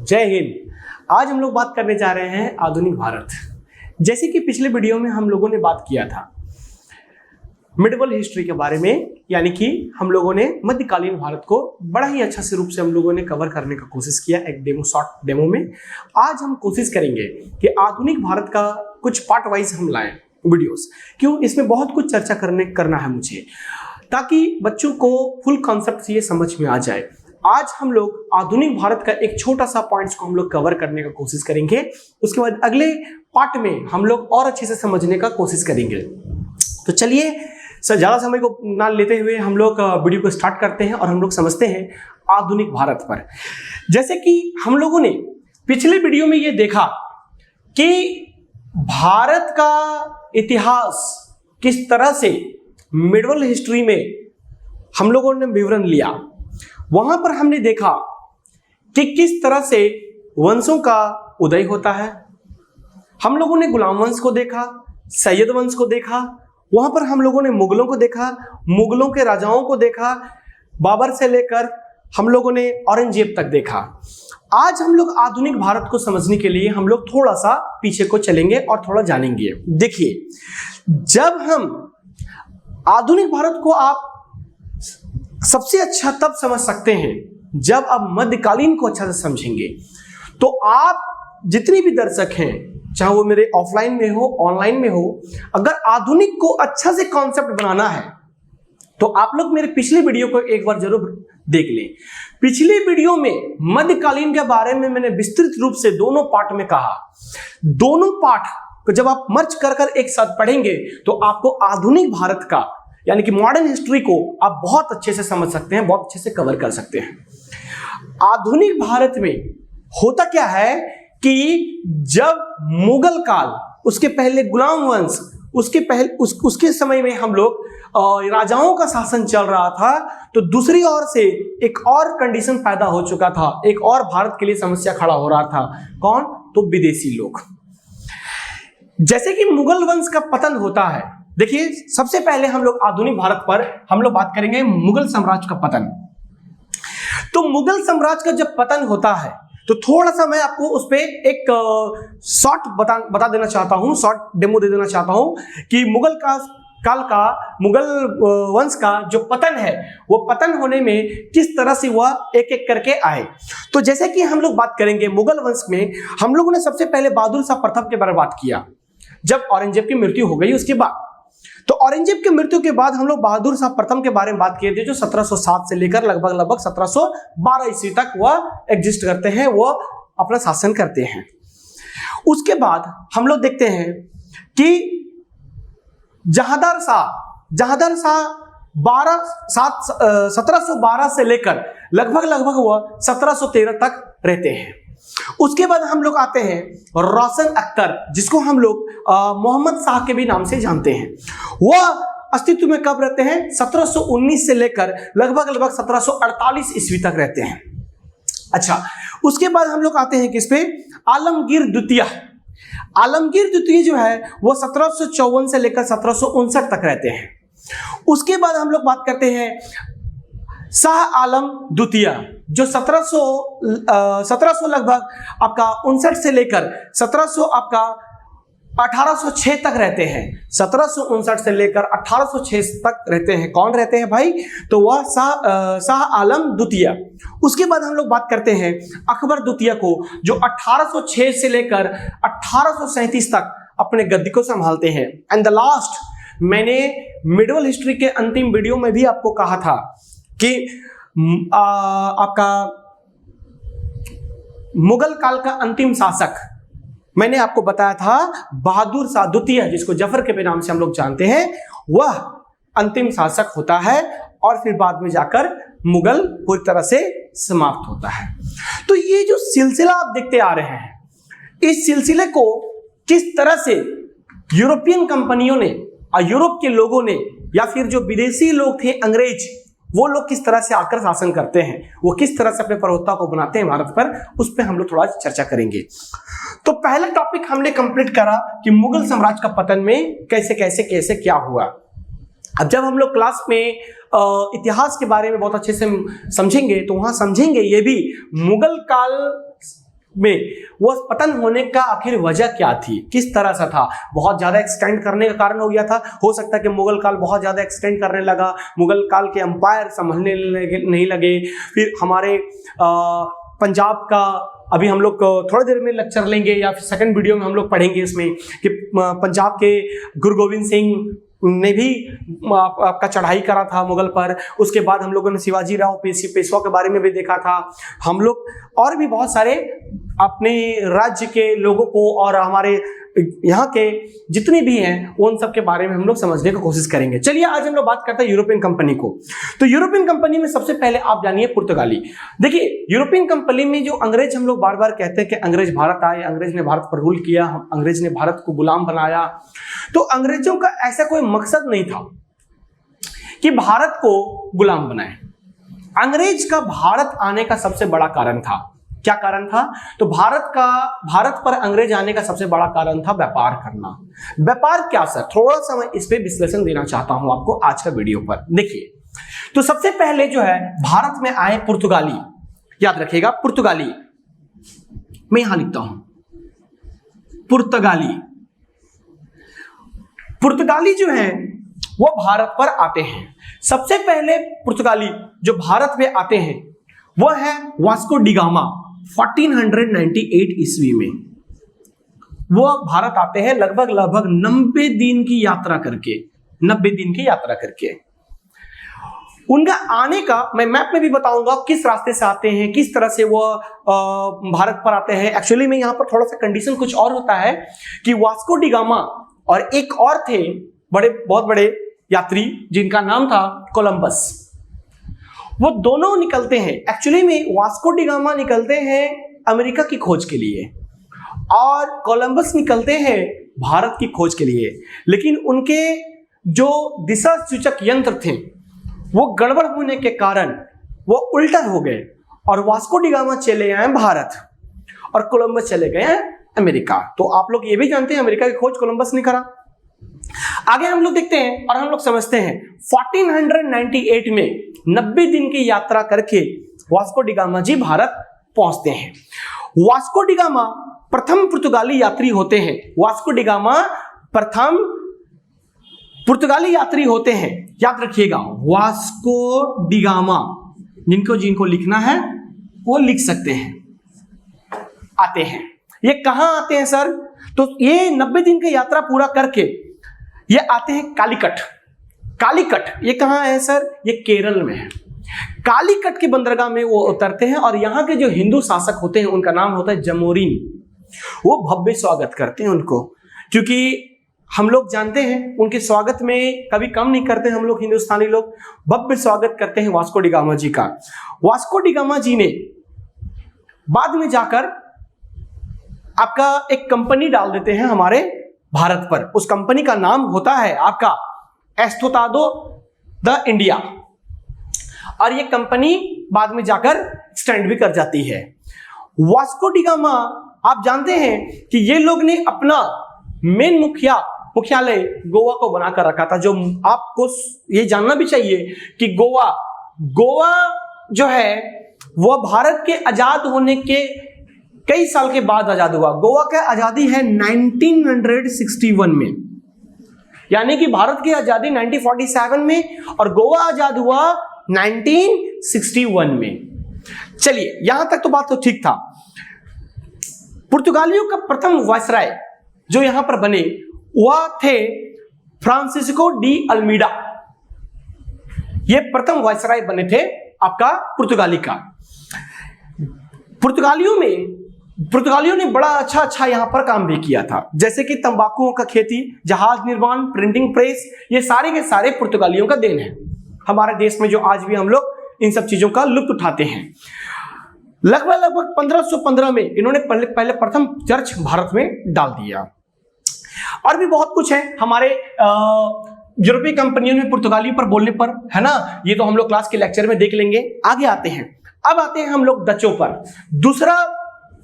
जय हिंद। आज हम लोग बात करने जा रहे हैं आधुनिक भारत। जैसे कि पिछले वीडियो में हम लोगों ने बात किया था मिडिवल हिस्ट्री के बारे में, यानी कि हम लोगों ने मध्यकालीन भारत को बड़ा ही अच्छा से रूप से हम लोगों ने कवर करने का कोशिश किया एक शॉर्ट डेमो में। आज हम कोशिश करेंगे कि आधुनिक भारत का कुछ पार्ट वाइज हम लाएं वीडियोस। क्यों? इसमें बहुत कुछ चर्चा करना है मुझे, ताकि बच्चों को फुल कॉन्सेप्ट ये समझ में आ जाए। आज हम लोग आधुनिक भारत का एक छोटा सा पॉइंट्स को हम लोग कवर करने का कोशिश करेंगे। उसके बाद अगले पार्ट में हम लोग और अच्छे से समझने का कोशिश करेंगे। तो चलिए सर, ज्यादा समय को ना लेते हुए हम लोग वीडियो को स्टार्ट करते हैं और हम लोग समझते हैं आधुनिक भारत पर। जैसे कि हम लोगों ने पिछले वीडियो में ये देखा कि भारत का इतिहास किस तरह से मिडिवल हिस्ट्री में हम लोगों ने विवरण लिया। वहां पर हमने देखा कि किस तरह से वंशों का उदय होता है। हम लोगों ने गुलाम वंश को देखा, सैयद वंश को देखा, वहां पर हम लोगों ने मुगलों को देखा, मुगलों के राजाओं को देखा, बाबर से लेकर हम लोगों ने औरंगजेब तक देखा। आज हम लोग आधुनिक भारत को समझने के लिए हम लोग थोड़ा सा पीछे को चलेंगे और थोड़ा जानेंगे। देखिए, जब हम आधुनिक भारत को आप सबसे अच्छा तब समझ सकते हैं जब आप मध्यकालीन को अच्छा से समझेंगे। तो आप जितने भी दर्शक हैं, चाहे वो मेरे ऑफलाइन में हो ऑनलाइन में हो, अगर आधुनिक को अच्छा से कॉन्सेप्ट बनाना है तो आप लोग मेरे पिछले वीडियो को एक बार जरूर देख लें। पिछले वीडियो में मध्यकालीन के बारे में मैंने विस्तृत रूप से दोनों पार्ट में कहा। दोनों पार्ट को जब आप मर्ज कर एक साथ पढ़ेंगे तो आपको आधुनिक भारत का यानी कि मॉडर्न हिस्ट्री को आप बहुत अच्छे से समझ सकते हैं, बहुत अच्छे से कवर कर सकते हैं। आधुनिक भारत में होता क्या है कि जब मुगल काल, उसके पहले गुलाम वंश, उसके समय में हम लोग राजाओं का शासन चल रहा था, तो दूसरी ओर से एक और कंडीशन पैदा हो चुका था, एक और भारत के लिए समस्या खड़ा हो रहा था। कौन? तो विदेशी लोग। जैसे कि मुगल वंश का पतन होता है। देखिए, सबसे पहले हम लोग आधुनिक भारत पर हम लोग बात करेंगे मुगल साम्राज्य का पतन। तो मुगल साम्राज्य का जब पतन होता है तो थोड़ा सा मैं आपको उस पर एक शॉर्ट बता देना चाहता हूं, शॉर्ट डेमो दे देना चाहता हूं कि मुगल वंश का जो पतन है वो पतन होने में किस तरह से वह एक एक करके आए। तो जैसे कि हम लोग बात करेंगे मुगल वंश में, हम लोगों ने सबसे पहले बहादुर शाह प्रथम के बारे में बात किया जब औरंगजेब की मृत्यु हो गई उसके बाद। तो औरंगजेब की मृत्यु के बाद हम लोग बहादुर शाह प्रथम के बारे में बात किए थे, जो 1707 से लेकर लगभग 1712 ईस्वी तक वह एग्जिस्ट करते हैं, वह अपना शासन करते हैं। उसके बाद हम लोग देखते हैं कि जहांदार शाह 1712 से लेकर लगभग वह 1713 तक रहते हैं। उसके बाद हम लोग आते हैं रोशन अख्तर, जिसको हम लोग मोहम्मद शाह के भी नाम से जानते हैं। वह अस्तित्व में कब रहते हैं? 1719 से लेकर लगभग 1748 ईस्वी तक रहते हैं। अच्छा, उसके बाद हम लोग आते हैं किस पे? आलमगीर द्वितीय जो है वो 1754 से लेकर 1759 तक रहते हैं। उसके बाद हम लोग बात करते हैं शाह आलम द्वितीय, जो 1700 लगभग आपका 59 से लेकर 1806 तक रहते हैं। 1759 से लेकर 1806 तक रहते हैं। कौन रहते हैं भाई? तो वह शाह आलम द्वितीय। उसके बाद हम लोग बात करते हैं अकबर द्वितीय को, जो 1806 से लेकर 1837 तक अपने गद्दी को संभालते हैं। एंड द लास्ट, मैंने मिडिवल हिस्ट्री के अंतिम वीडियो में भी आपको कहा था कि आपका मुगल काल का अंतिम शासक मैंने आपको बताया था बहादुर शाह द्वितीय, जिसको जफर के नाम से हम लोग जानते हैं, वह अंतिम शासक होता है और फिर बाद में जाकर मुगल पूरी तरह से समाप्त होता है। तो ये जो सिलसिला आप देखते आ रहे हैं, इस सिलसिले को किस तरह से यूरोपियन कंपनियों ने और यूरोप के लोगों ने, या फिर जो विदेशी लोग थे अंग्रेज, वो लोग किस तरह से आकर शासन करते हैं, वो किस तरह से अपने प्रभुत्व को बनाते हैं भारत पर, उस पर हम लोग थोड़ा चर्चा करेंगे। तो पहला टॉपिक हमने कंप्लीट करा कि मुगल साम्राज्य का पतन में कैसे कैसे कैसे क्या हुआ। अब जब हम लोग क्लास में इतिहास के बारे में बहुत अच्छे से समझेंगे तो वहां समझेंगे ये भी मुगल काल में वो पतन होने का आखिर वजह क्या थी, किस तरह से था? बहुत ज्यादा एक्सटेंड करने का कारण हो गया था। हो सकता है कि मुगल काल बहुत ज्यादा एक्सटेंड करने लगा, मुगल काल के अंपायर संभलने नहीं लगे। फिर हमारे पंजाब का अभी हम लोग थोड़ी देर में लेक्चर लेंगे या फिर सेकंड वीडियो में हम लोग पढ़ेंगे इसमें कि पंजाब के गुरु गोविंद सिंह ने भी आपका चढ़ाई करा था मुगल पर। उसके बाद हम लोगों ने शिवाजी राव पेशवा के बारे में भी देखा था। हम लोग और भी बहुत सारे अपने राज्य के लोगों को और हमारे यहाँ के जितने भी हैं उन सब के बारे में हम लोग समझने की कोशिश करेंगे। चलिए आज हम लोग बात करते हैं यूरोपियन कंपनी को। तो यूरोपियन कंपनी में सबसे पहले आप जानिए पुर्तगाली। देखिए यूरोपियन कंपनी में जो अंग्रेज, हम लोग बार बार कहते हैं कि अंग्रेज भारत आए, अंग्रेज ने भारत पर रूल किया, अंग्रेज ने भारत को गुलाम बनाया। तो अंग्रेजों का ऐसा कोई मकसद नहीं था कि भारत को गुलाम बनाए। अंग्रेज का भारत आने का सबसे बड़ा कारण था, क्या कारण था? तो भारत पर अंग्रेज आने का सबसे बड़ा कारण था व्यापार करना। व्यापार क्या सर? थोड़ा सा मैं इस पे विश्लेषण देना चाहता हूं आपको आज का वीडियो पर। देखिए, तो सबसे पहले जो है भारत में आए पुर्तगाली, याद रखिएगा पुर्तगाली, मैं यहां लिखता हूं पुर्तगाली। पुर्तगाली जो है वो भारत पर आते हैं। सबसे पहले पुर्तगाली जो भारत में आते हैं वो है वास्को डी गामा। 1498 ईस्वी में वो भारत आते हैं, लगभग 90 दिन की यात्रा करके, 90 दिन की यात्रा करके। उनका आने का मैं मैप में भी बताऊंगा किस रास्ते से आते हैं, किस तरह से वो भारत पर आते हैं। एक्चुअली में यहां पर थोड़ा सा कंडीशन कुछ और होता है कि वास्को डी गामा और एक और थे बहुत बड़े यात्री जिनका नाम था कोलंबस, वो दोनों निकलते हैं। एक्चुअली में वास्को डी गामा निकलते हैं अमेरिका की खोज के लिए और कोलंबस निकलते हैं भारत की खोज के लिए, लेकिन उनके जो दिशा सूचक यंत्र थे वो गड़बड़ होने के कारण वो उल्टा हो गए और वास्को डी गामा चले आए भारत और कोलंबस चले गए अमेरिका। तो आप लोग ये भी जानते हैं अमेरिका की खोज कोलंबस ने करा। आगे हम लोग देखते हैं और हम लोग समझते हैं 1498 में 90 दिन की यात्रा करके वास्को डी गामा जी भारत पहुंचते हैं। वास्को डी गामा प्रथम पुर्तगाली यात्री होते हैं। वास्को डी गामा प्रथम पुर्तगाली यात्री होते हैं, याद रखिएगा वास्को डी गामा। जिनको लिखना है वो लिख सकते हैं। आते हैं, ये कहां आते हैं सर? तो ये 90 दिन की यात्रा पूरा करके ये आते हैं कालीकट। कालीकट ये कहां है सर? ये केरल में है। कालीकट के बंदरगाह में वो उतरते हैं और यहाँ के जो हिंदू शासक होते हैं उनका नाम होता है जमोरिन। वो भव्य स्वागत करते हैं उनको, क्योंकि हम लोग जानते हैं उनके स्वागत में कभी कम नहीं करते हम लोग हिंदुस्तानी लोग। भव्य स्वागत करते हैं वास्को डी गामा जी का। वास्को डी गामा जी ने बाद में जाकर आपका एक कंपनी डाल देते हैं हमारे भारत पर। उस कंपनी का नाम होता है आपका एस्थोतादो द इंडिया और ये कंपनी बाद में जाकर एक्सटेंड भी कर जाती है। वास्को डी गामा आप जानते हैं कि ये लोग ने अपना मेन मुख्यालय गोवा को बनाकर रखा था। जो आपको ये जानना भी चाहिए कि गोवा जो है वह भारत के आजाद होने के कई साल के बाद आजाद हुआ। गोवा का आजादी है 1961 में, यानी कि भारत की आजादी 1947 में और गोवा आजाद हुआ 1961 में। चलिए यहां तक तो बात तो ठीक था। पुर्तगालियों का प्रथम वायसराय जो यहां पर बने वह थे फ्रांसिस्को डी अल्मीडा। ये प्रथम वायसराय बने थे आपका पुर्तगाली का। पुर्तगालियों ने बड़ा अच्छा यहां पर काम भी किया था, जैसे कि तंबाकुओं का खेती, जहाज निर्माण, प्रिंटिंग प्रेस, ये सारे के सारे पुर्तगालियों का देन है हमारे देश में, जो आज भी हम लोग इन सब चीजों का लुत्फ उठाते हैं। लगभग 1515 में इन्होंने पहले प्रथम चर्च भारत में डाल दिया। और भी बहुत कुछ है हमारे यूरोपीय कंपनियों में पुर्तगाली पर बोलने पर, है ना, ये तो हम लोग क्लास के लेक्चर में देख लेंगे। आगे आते हैं, अब आते हैं हम लोग डचों पर। दूसरा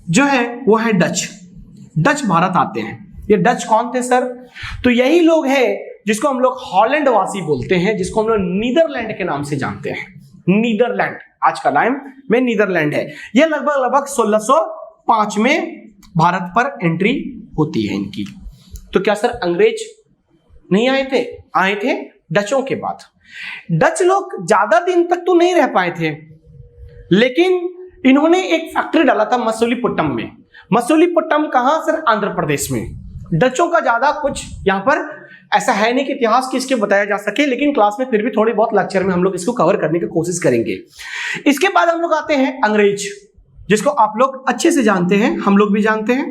जो है वो है डच भारत आते हैं। ये डच कौन थे सर? तो यही लोग हैं जिसको हम लोग हॉलैंड वासी बोलते हैं, जिसको हम लोग नीदरलैंड के नाम से जानते हैं। नीदरलैंड आज का नाम में नीदरलैंड है। ये लगभग 1600 1905 में भारत पर एंट्री होती है इनकी। तो क्या सर अंग्रेज नहीं आए थे? आए थे डचों के बाद। डच लोग ज्यादा दिन तक तो नहीं रह पाए थे, लेकिन इन्होंने एक फैक्ट्री डाला था मसूलीपट्टनम में। मसूलीपट्टनम कहां सर? आंध्र प्रदेश में। डचों का ज्यादा कुछ यहां पर ऐसा है नहीं कि इतिहास की इसके बताया जा सके, लेकिन क्लास में फिर भी थोड़ी बहुत लेक्चर में हम लोग इसको कवर करने की कोशिश करेंगे। इसके बाद हम लोग आते हैं अंग्रेज, जिसको आप लोग अच्छे से जानते हैं, हम लोग भी जानते हैं।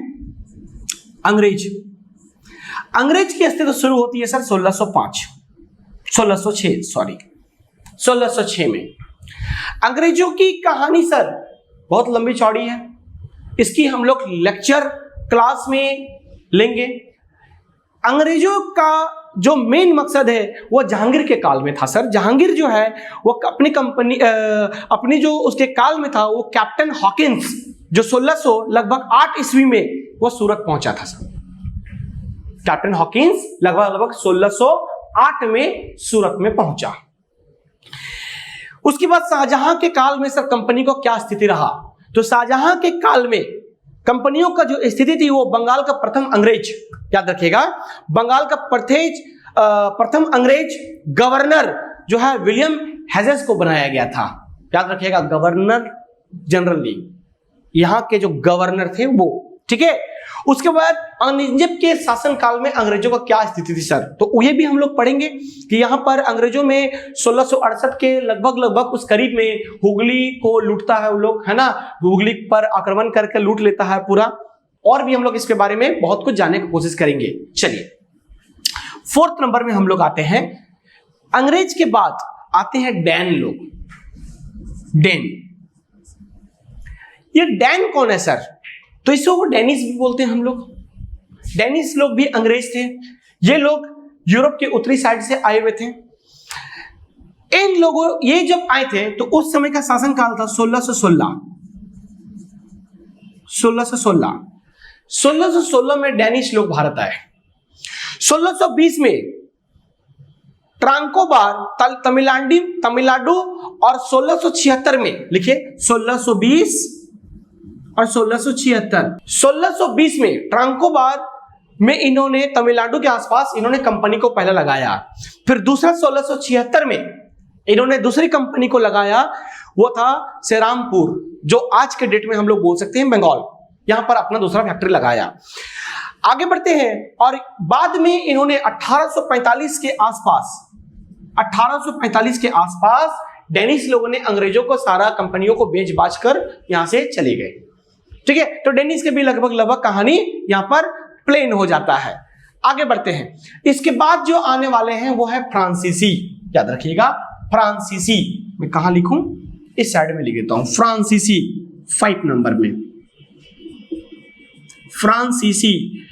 अंग्रेज की अस्तित्व शुरू होती है सर 1606 में। अंग्रेजों की कहानी सर बहुत लंबी चौड़ी है, इसकी हम लोग लेक्चर क्लास में लेंगे। अंग्रेजों का जो मेन मकसद है वो जहांगीर के काल में था सर। जहांगीर जो है वो अपनी जो उसके काल में था, वो कैप्टन हॉकिंस जो 1600 लगभग 8 ईस्वी में वो सूरत पहुंचा था सर। कैप्टन हॉकिंस लगभग 1608 में सूरत में पहुंचा। उसके बाद शाहजहां के काल में सर कंपनी को क्या स्थिति रहा? तो शाहजहां के काल में कंपनियों का जो स्थिति थी वो बंगाल का प्रथम अंग्रेज, याद रखिएगा, बंगाल का प्रथम अंग्रेज गवर्नर जो है विलियम हेजेस को बनाया गया था। याद रखिएगा, गवर्नर जनरल, यहां के जो गवर्नर थे वो, ठीक है। उसके बाद औरंगजेब के शासनकाल में अंग्रेजों का क्या स्थिति थी सर? तो ये भी हम लोग पढ़ेंगे कि यहां पर अंग्रेजों में 1668 के लगभग उस करीब में हुगली को लूटता है वो लोग, है ना, हुगली पर आक्रमण करके लूट लेता है पूरा। और भी हम लोग इसके बारे में बहुत कुछ जानने की कोशिश करेंगे। चलिए 4th नंबर में हम लोग आते हैं। अंग्रेज के बाद आते हैं डैन लोग। डैन, ये डैन कौन है सर? तो इसको डेनिस भी बोलते हैं हम लोग। डेनिस लोग भी अंग्रेज थे। ये लोग यूरोप के उत्तरी साइड से आए हुए थे। इन लोगों, ये जब आए थे तो उस समय का शासनकाल था 1616 में डेनिश लोग भारत आए। 1620 में ट्रांकोबार तमिलनाडु और 1676 में, लिखिए 1620 और 1620 में ट्रांकोबार में इन्होंने तमिलनाडु के आसपास इन्होंने कंपनी को पहले लगाया। फिर दूसरा 1676 में इन्होंने दूसरी कंपनी को लगाया, वो था श्रीरामपुर, जो आज के डेट में हम लोग बोल सकते हैं बंगाल। यहां पर अपना दूसरा फैक्ट्री लगाया। आगे बढ़ते हैं और बाद में इन्होंने 1845 के आसपास डेनिश लोगों ने अंग्रेजों को सारा कंपनियों को बेच बाच कर यहां से चले गए, ठीक है। तो डेनिस के भी लगभग कहानी यहां पर प्लेन हो जाता है। आगे बढ़ते हैं। इसके बाद जो आने वाले हैं वो है फ्रांसीसी। याद रखिएगा, फ्रांसीसी मैं कहां लिखूं? इस साइड में लिख देता हूं। फ्रांसीसी 5 नंबर में। फ्रांसीसी,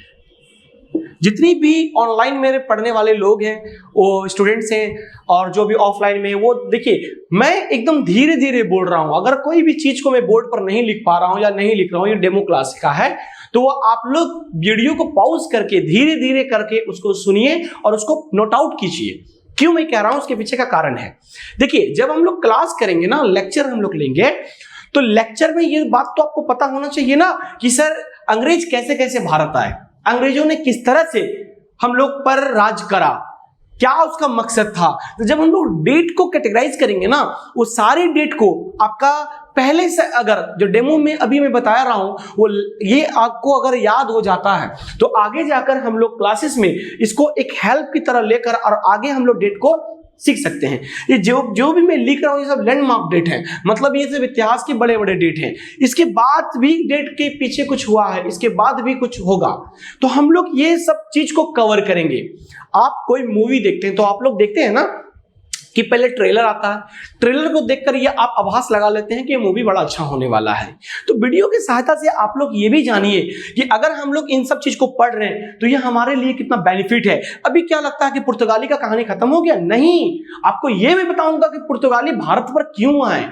जितनी भी ऑनलाइन मेरे पढ़ने वाले लोग हैं, वो स्टूडेंट्स हैं और जो भी ऑफलाइन में, वो देखिए मैं एकदम धीरे धीरे बोल रहा हूं। अगर कोई भी चीज को मैं बोर्ड पर नहीं लिख पा रहा हूं या नहीं लिख रहा हूं, ये डेमो क्लास का है, तो वो आप लोग वीडियो को पॉज करके धीरे धीरे करके उसको सुनिए और उसको नोट आउट कीजिए। क्यों मैं कह रहा हूं, उसके पीछे का कारण है। देखिए जब हम लोग क्लास करेंगे ना, लेक्चर हम लोग लेंगे, तो लेक्चर में ये बात तो आपको पता होना चाहिए ना कि सर अंग्रेज कैसे कैसे भारत आए, अंग्रेजों ने किस तरह से हम लोग पर राज करा, क्या उसका मकसद था। तो जब हम लोग डेट को कैटेगराइज करेंगे ना, वो सारे डेट को आपका पहले से, अगर जो डेमो में अभी मैं बता रहा हूं वो ये आपको अगर याद हो जाता है, तो आगे जाकर हम लोग क्लासेस में इसको एक हेल्प की तरह लेकर और आगे हम लोग डेट को सीख सकते हैं। ये जो भी मैं लिख रहा हूं ये सब लैंडमार्क डेट है, मतलब ये सब इतिहास के बड़े बड़े डेट हैं। इसके बाद भी डेट के पीछे कुछ हुआ है, इसके बाद भी कुछ होगा, तो हम लोग ये सब चीज को कवर करेंगे। आप कोई मूवी देखते हैं तो आप लोग देखते हैं ना कि पहले ट्रेलर आता है, ट्रेलर को देखकर ये आप आभास लगा लेते हैं कि ये मूवी बड़ा अच्छा होने वाला है। तो वीडियो की सहायता से आप लोग ये भी जानिए कि अगर हम लोग इन सब चीज को पढ़ रहे हैं तो ये हमारे लिए कितना बेनिफिट है। अभी क्या लगता है कि पुर्तगाली का कहानी खत्म हो गया? नहीं, आपको ये मैं बताऊंगा कि पुर्तगाली भारत पर क्यों आए,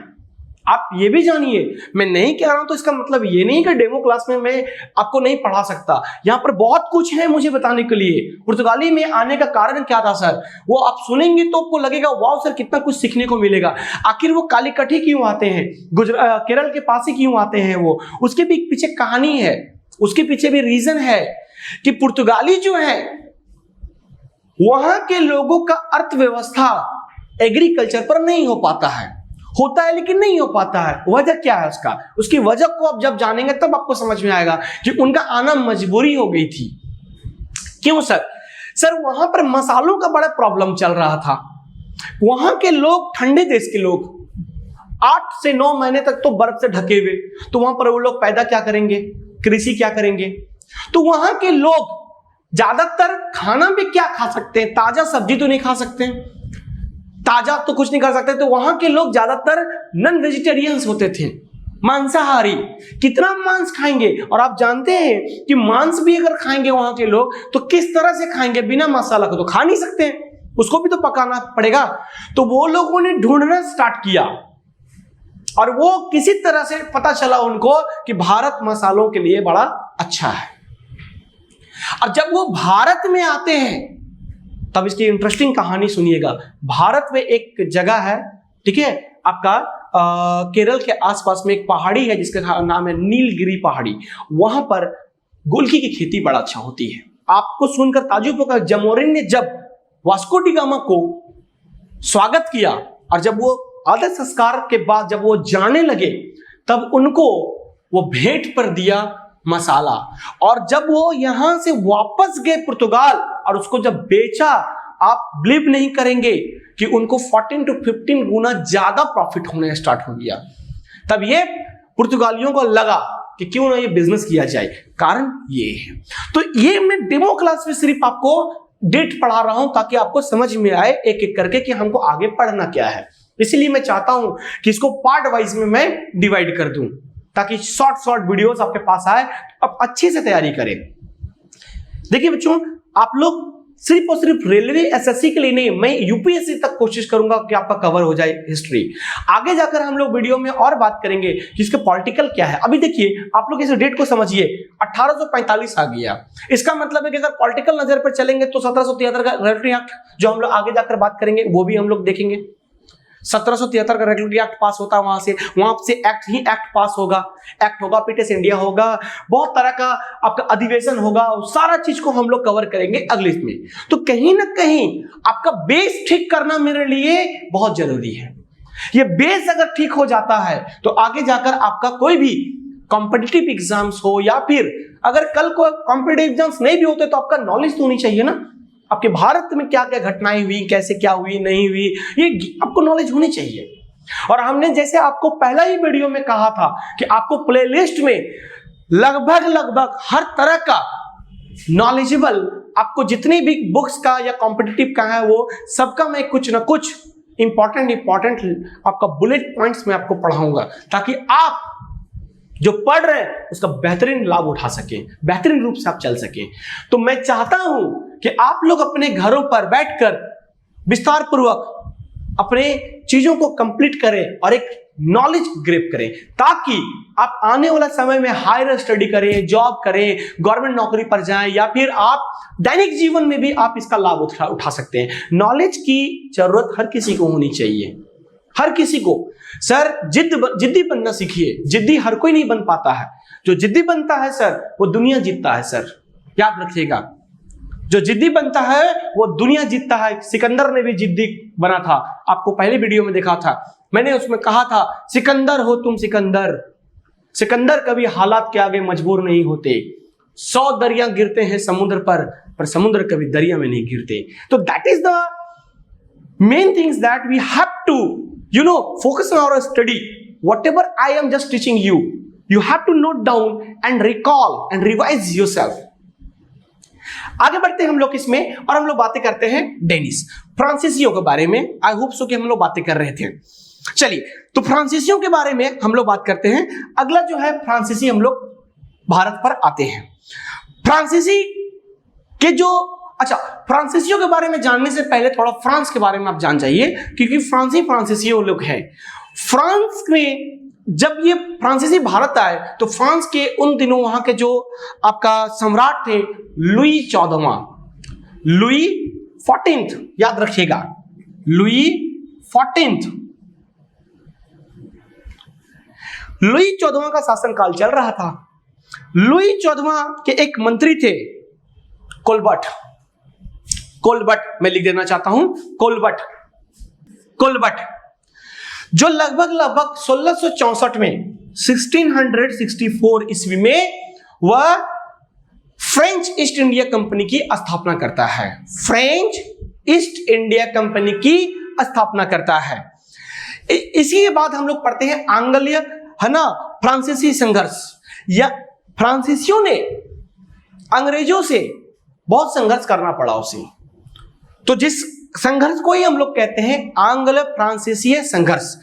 आप ये भी जानिए, मैं नहीं कह रहा हूं तो इसका मतलब ये नहीं कि डेमो क्लास में मैं आपको नहीं पढ़ा सकता। यहां पर बहुत कुछ है मुझे बताने के लिए। पुर्तगाली में आने का कारण क्या था सर, वो आप सुनेंगे तो आपको लगेगा वाह सर कितना कुछ सीखने को मिलेगा। आखिर वो कालीकटी क्यों आते हैं, केरल के पास ही क्यों आते हैं, वो उसके भी पीछे कहानी है, उसके पीछे भी रीजन है कि पुर्तगाली जो है वहां के लोगों का अर्थव्यवस्था एग्रीकल्चर पर नहीं हो पाता है, होता है लेकिन नहीं हो पाता है। वजह क्या है उसका, उसकी वजह को आप जब जानेंगे तब आपको समझ में आएगा कि उनका आना मजबूरी हो गई थी। क्यों सर? सर वहां पर मसालों का बड़ा प्रॉब्लम चल रहा था। वहां के लोग, ठंडे देश के लोग 8 से 9 महीने तक तो बर्फ से ढके हुए, तो वहां पर वो लोग पैदा क्या करेंगे, कृषि क्या करेंगे? तो वहां के लोग ज्यादातर खाना भी क्या खा सकते हैं, ताजा सब्जी तो नहीं खा सकते, ताजा तो कुछ नहीं कर सकते, तो वहां के लोग ज्यादातर नॉन वेजिटेरियंस होते थे, मांसाहारी। कितना मांस खाएंगे? और आप जानते हैं कि मांस भी अगर खाएंगे वहां के लोग तो किस तरह से खाएंगे, बिना मसाला को तो खा नहीं सकते हैं, उसको भी तो पकाना पड़ेगा। तो वो लोगों ने ढूंढना स्टार्ट किया और वो किसी तरह से पता चला उनको कि भारत मसालों के लिए बड़ा अच्छा है। और जब वो भारत में आते हैं तब इसकी इंटरेस्टिंग कहानी सुनिएगा। भारत में एक जगह है, ठीक है, आपका केरल के आसपास में एक पहाड़ी है जिसका नाम है नीलगिरी पहाड़ी। वहां पर गुलकी की खेती बड़ा अच्छा होती है। आपको सुनकर ताज्जुब होगा, जमोरिन ने जब वास्को डी गामा को स्वागत किया और जब वो आदर संस्कार के बाद जब वो जाने लगे तब उनको वो भेंट पर दिया मसाला। और जब वो यहां से वापस गए पुर्तगाल और उसको जब बेचा, आप बिलीव नहीं करेंगे कि उनको 14 to 15 गुना ज्यादा प्रॉफिट होने स्टार्ट हो गया। तब ये पुर्तगालियों को लगा कि क्यों ना ये बिजनेस किया जाए। कारण ये है। तो ये मैं डेमो क्लास में सिर्फ आपको डेट पढ़ा रहा हूं ताकि आपको समझ में आए एक एक करके कि हमको आगे पढ़ना क्या है। इसीलिए मैं चाहता हूं कि इसको पार्ट वाइज में मैं डिवाइड कर दूं ताकि शॉर्ट वीडियोस आपके पास आए, आप अच्छे से तैयारी करें। देखिए बच्चों, आप लोग सिर्फ और सिर्फ रेलवे एसएससी के लिए नहीं, मैं यूपीएससी तक कोशिश करूंगा कि आपका कवर हो जाए हिस्ट्री। आगे जाकर हम लोग वीडियो में और बात करेंगे कि इसका पॉलिटिकल क्या है। अभी देखिए, आप लोग इस डेट को समझिए, 1845 आ गया। इसका मतलब है कि अगर पॉलिटिकल नजर पर चलेंगे तो 1773 का रेगुलेटरी एक्ट, जो हम लोग आगे जाकर बात करेंगे, वो भी हम लोग देखेंगे। 1773 का रेगुलेटरी एक्ट पास होता है, वहां से एक्ट पास होगा, एक्ट होगा, पिटिस इंडिया होगा, बहुत तरह का आपका अधिवेशन होगा, सारा चीज को हम लोग कवर करेंगे अगले इसमें। तो कहीं ना कहीं आपका बेस ठीक करना मेरे लिए बहुत जरूरी है। ये बेस अगर ठीक हो जाता है तो आगे जाकर आपका कोई भी कॉम्पिटिटिव एग्जाम्स हो या फिर अगर कल को कॉम्पिटिटिव एग्जाम्स नहीं भी होते तो आपका नॉलेज तो होनी चाहिए ना, आपके भारत में क्या क्या घटनाएं हुई, कैसे क्या हुई, नहीं हुई, ये आपको नॉलेज होनी चाहिए। और हमने जैसे आपको पहला ही वीडियो में कहा था कि आपको प्लेलिस्ट में लगभग हर तरह का नॉलेजेबल, आपको जितनी भी बुक्स का या कॉम्पिटिटिव का है वो सबका मैं कुछ ना कुछ इंपॉर्टेंट आपका बुलेट पॉइंट्स में आपको पढ़ाऊंगा ताकि आप जो पढ़ रहे हैं उसका बेहतरीन लाभ उठा सकें, बेहतरीन रूप से आप चल सकें। तो मैं चाहता हूं कि आप लोग अपने घरों पर बैठकर विस्तार पूर्वक अपने चीजों को कंप्लीट करें और एक नॉलेज ग्रैब करें ताकि आप आने वाला समय में हायर स्टडी करें, जॉब करें, गवर्नमेंट नौकरी पर जाएं या फिर आप दैनिक जीवन में भी आप इसका लाभ उठा सकते हैं। नॉलेज की जरूरत हर किसी को होनी चाहिए, हर किसी को। सर जिद्दी बनना सीखिए, जिद्दी हर कोई नहीं बन पाता है। जो जिद्दी बनता है सर वो दुनिया जीतता है सर, याद रखिएगा। जो जिद्दी बनता है वो दुनिया जीतता है। सिकंदर ने भी जिद्दी बना था, आपको पहले वीडियो में देखा था, मैंने उसमें कहा था सिकंदर हो तुम सिकंदर, सिकंदर कभी हालात के आगे मजबूर नहीं होते। 100 दरिया गिरते हैं समुद्र पर समुद्र कभी दरिया में नहीं गिरते। तो that is the main things that we have to focus on our study. Whatever I am just teaching you, you have to note down and recall and revise yourself. आगे बढ़ते हैं हम लोग इसमें और हम लोग बातें करते हैं डेनिस फ्रांसीसियों के बारे में। आई होप सो कि हम लोग बातें कर रहे थे। चलिए, तो फ्रांसीसियों के बारे में हम लोग बात करते हैं। अगला जो है फ्रांसीसी, हम लोग भारत पर आते हैं। फ्रांसीसी के जो फ्रांसीसियों के बारे में जानने से पहले थोड़ा फ्रांस के बारे में आप जान जाइए, क्योंकि फ्रांसीसी वो लोग हैं। फ्रांस में जब ये फ्रांसीसी भारत आए तो फ्रांस के उन दिनों वहां के जो आपका सम्राट थे लुई 14वां, लुई 14th, याद रखिएगा, लुई 14th, लुई 14वां का शासनकाल चल रहा था। लुई 14वां के एक मंत्री थे कोलबर्ट, कोलबर्ट मैं लिख देना चाहता हूं, कोलबर्ट, कोलबर्ट, जो लगभग 1664 में 1664 ईस्वी में वह फ्रेंच ईस्ट इंडिया कंपनी की स्थापना करता है, फ्रेंच ईस्ट इंडिया कंपनी की स्थापना करता है। इसी के बाद हम लोग पढ़ते हैं आंग्लीय, है ना, फ्रांसीसी संघर्ष, या फ्रांसीसियों ने अंग्रेजों से बहुत संघर्ष करना पड़ा उसे, तो जिस संघर्ष को ही हम लोग कहते हैं आंग्ल फ्रांसीसी संघर्ष।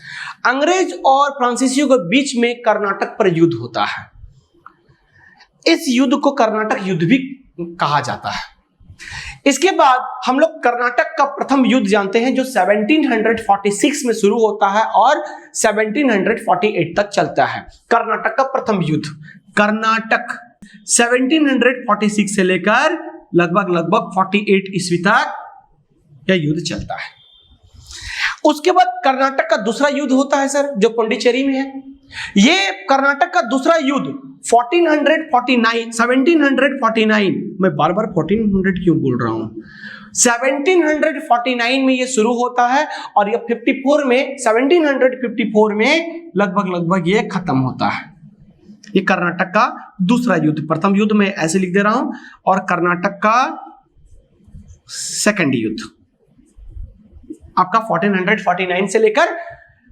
अंग्रेज और फ्रांसीसियों के बीच में कर्नाटक पर युद्ध होता है। इस युद्ध को कर्नाटक युद्ध भी कहा जाता है। इसके बाद हम लोग कर्नाटक का प्रथम युद्ध जानते हैं जो 1746 में शुरू होता है और 1748 तक चलता है। कर्नाटक का प्रथम युद्ध, कर्नाटक 1746 से लेकर लगभग 48 ईस्वी तक यह युद्ध चलता है। उसके बाद कर्नाटक का दूसरा युद्ध होता है सर, जो पौंडीचेरी में है। ये कर्नाटक का दूसरा युद्ध 1749, मैं बार बार 1400 क्यों बोल रहा हूं, 1749 में ये शुरू होता है और ये 1754 में लगभग ये खत्म होता है। ये कर्नाटक का दूसरा युद्ध, प्रथम युद्ध मैं ऐसे लिख दे रहा हूं, और कर्नाटक का सेकंड युद्ध आपका 1449 से लेकर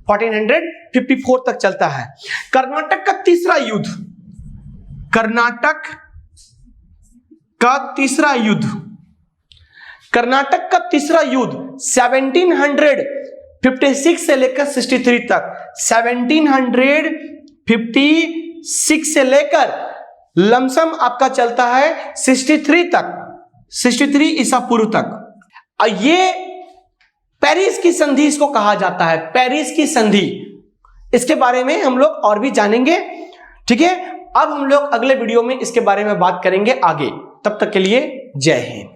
1454 तक चलता है। कर्नाटक का तीसरा युद्ध, कर्नाटक का तीसरा युद्ध 1756 से लेकर 63 तक, 1756 से लेकर लमसम आपका चलता है 63 तक, 63 ईसा पूर्व तक। ये पेरिस की संधि इसको कहा जाता है, पेरिस की संधि। इसके बारे में हम लोग और भी जानेंगे, ठीक है। अब हम लोग अगले वीडियो में इसके बारे में बात करेंगे आगे। तब तक के लिए जय हिंद।